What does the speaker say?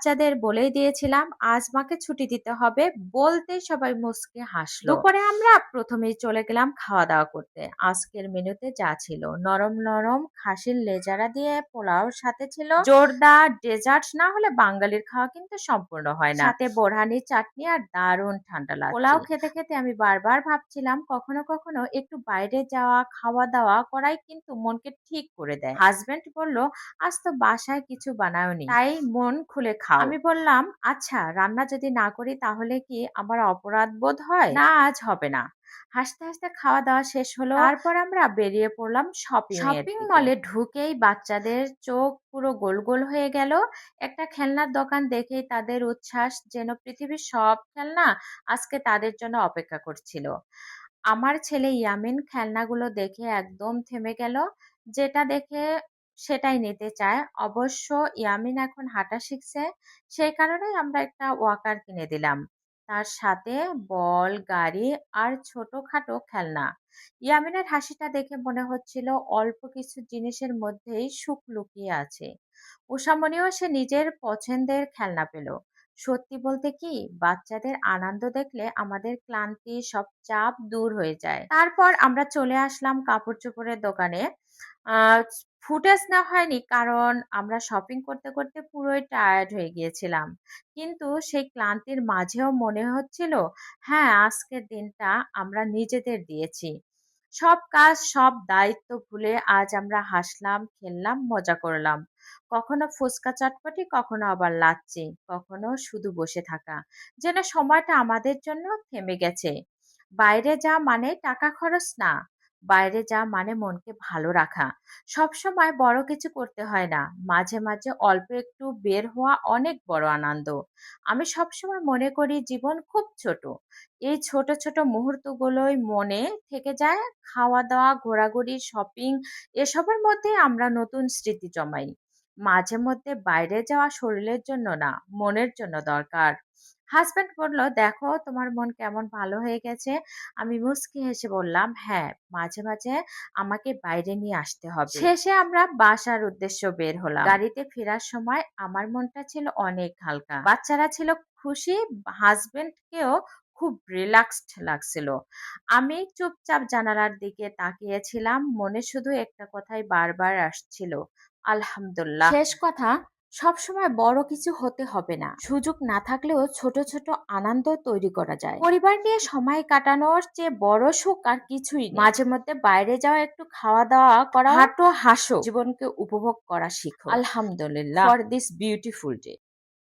বাচ্চাদের বলেই দিয়েছিলাম আজ মাকে ছুটি দিতে হবে, বলতেই সবাই মুচকে হাসলো। দুপুরে আমরা প্রথমেই চলে গেলাম খাওয়া দাওয়া করতে। আজকের মেনুতে যা ছিল, নরম নরম খাসির লেজারা দিয়ে পোলাও, সাথে ছিল জোরদার ডেজার্ট। না হলে বাঙালির খাওয়া কিন্তু সম্পূর্ণ হয় না। সাথে বোরহানি চাটনি আর দারুণ ঠান্ডা লাগছে। পোলাও খেতে খেতে আমি বারবার ভাবছিলাম কখনো কখনো একটু বাইরে যাওয়া, খাওয়া দাওয়া করাই কিন্তু মনকে ঠিক করে দেয়। হাজবেন্ড বলল আজ তো বাসায় কিছু বানাওনি, তাই মন খুলে খাও। আমি বললাম আচ্ছা, রান্না যদি না করি তাহলে কি আমার অপরাধ বোধ হয়? না, আজ হবে না। হাসতে হাসতে খাওয়া দাওয়া শেষ হলো। তারপর আমরা বেরিয়ে পড়লাম শপিং মলে। ঢুকেই বাচ্চাদের চোখ পুরো গোল গোল হয়ে গেল। একটা খেলনার দোকান দেখেই তাদের উচ্ছ্বাস, যেন পৃথিবীর সব খেলনা আজকে তাদের জন্য অপেক্ষা করছিল। আমার ছেলে ইয়ামিন খেলনাগুলো দেখে একদম থেমে গেল। যেটা দেখে সেটাই নিতে চায়। অবশ্য ইয়ামিন এখন হাঁটা শিখছে, সেই কারণেই আমরা একটা ওয়াকার কিনে দিলাম। তার সাথে বল, গাড়ি আর ছোটখাটো খেলনা। ইয়ামিনের হাসিটা দেখে মনে হচ্ছিল অল্প কিছু জিনিসের মধ্যেই সুখ লুকিয়ে আছে। উষামণিও সে নিজের পছন্দের খেলনা পেল। সত্যি বলতে কি, বাচ্চাদের আনন্দ দেখলে আমাদের ক্লান্তি, সব চাপ দূর হয়ে যায়। তারপর আমরা চলে আসলাম কাপড় চোপড়ের দোকানে। আহ ফুটেজ নেওয়া হয়নি, কারণ আমরা শপিং করতে করতে পুরোই টায়ার্ড হয়ে গিয়েছিলাম। কিন্তু সেই ক্লান্তির মাঝেও মনে হচ্ছিল হ্যাঁ, আজকের দিনটা আমরা নিজেদের দিয়েছি। সব কাজ, সব দায়িত্ব ভুলে আজ আমরা হাসলাম, খেললাম, মজা করলাম। কখনো ফুচকা চটপটি, কখনো আবার লাচ্ছি, কখনো শুধু বসে থাকা। যেন সময়টা আমাদের জন্য থেমে গেছে। বাইরে যা মানে টাকা খরচ না, বাইরে যা মানে মনকে ভালো রাখা। সবসময় বড় কিছু করতে হয় না, মাঝে মাঝে অল্প একটু বের হওয়া অনেক বড় আনন্দ। আমি সবসময় মনে করি জীবন খুব ছোট, এই ছোট ছোট মুহূর্তগুলোই মনে থেকে যায়। খাওয়া দাওয়া, ঘোরাঘুরি, শপিং, এসবের মধ্যে আমরা নতুন স্মৃতি জমাই। মাঝে মধ্যে বাইরে যাওয়া শরীরের জন্য না, মনের জন্য দরকার। হাজবেন্ড বলল দেখো তোমার মন কেমন ভালো হয়ে গেছে। আমি মুচকি হেসে বললাম হ্যাঁ, মাঝে মাঝে আমাকে বাইরে নিয়ে আসতে হবে। শেষে আমরা বাসার উদ্দেশ্য বের হলাম। গাড়িতে ফেরার সময় আমার মনটা ছিল অনেক হালকা, বাচ্চারা ছিল খুশি, হাজবেন্ডকেও খুব রিল্যাক্সড লাগছিল। আমি চুপচাপ জানালার দিকে তাকিয়েছিলাম, মনে শুধু একটা কথাই বারবার আসছিল, আলহামদুলিল্লাহ। শেষ কথা, সবসময় বড় কিছু হতে হবে না, সুযোগ না থাকলেও ছোট ছোট আনন্দ তৈরি করা যায়। পরিবার নিয়ে সময় কাটানোর চেয়ে বড় সুখ আর কিছুই নেই। মাঝে মধ্যে বাইরে যাওয়া, একটু খাওয়া দাওয়া করা, হাঁটো, হাসো, জীবনকে উপভোগ করা শিখো। আলহামদুলিল্লাহ ফর দিস বিউটিফুল ডে।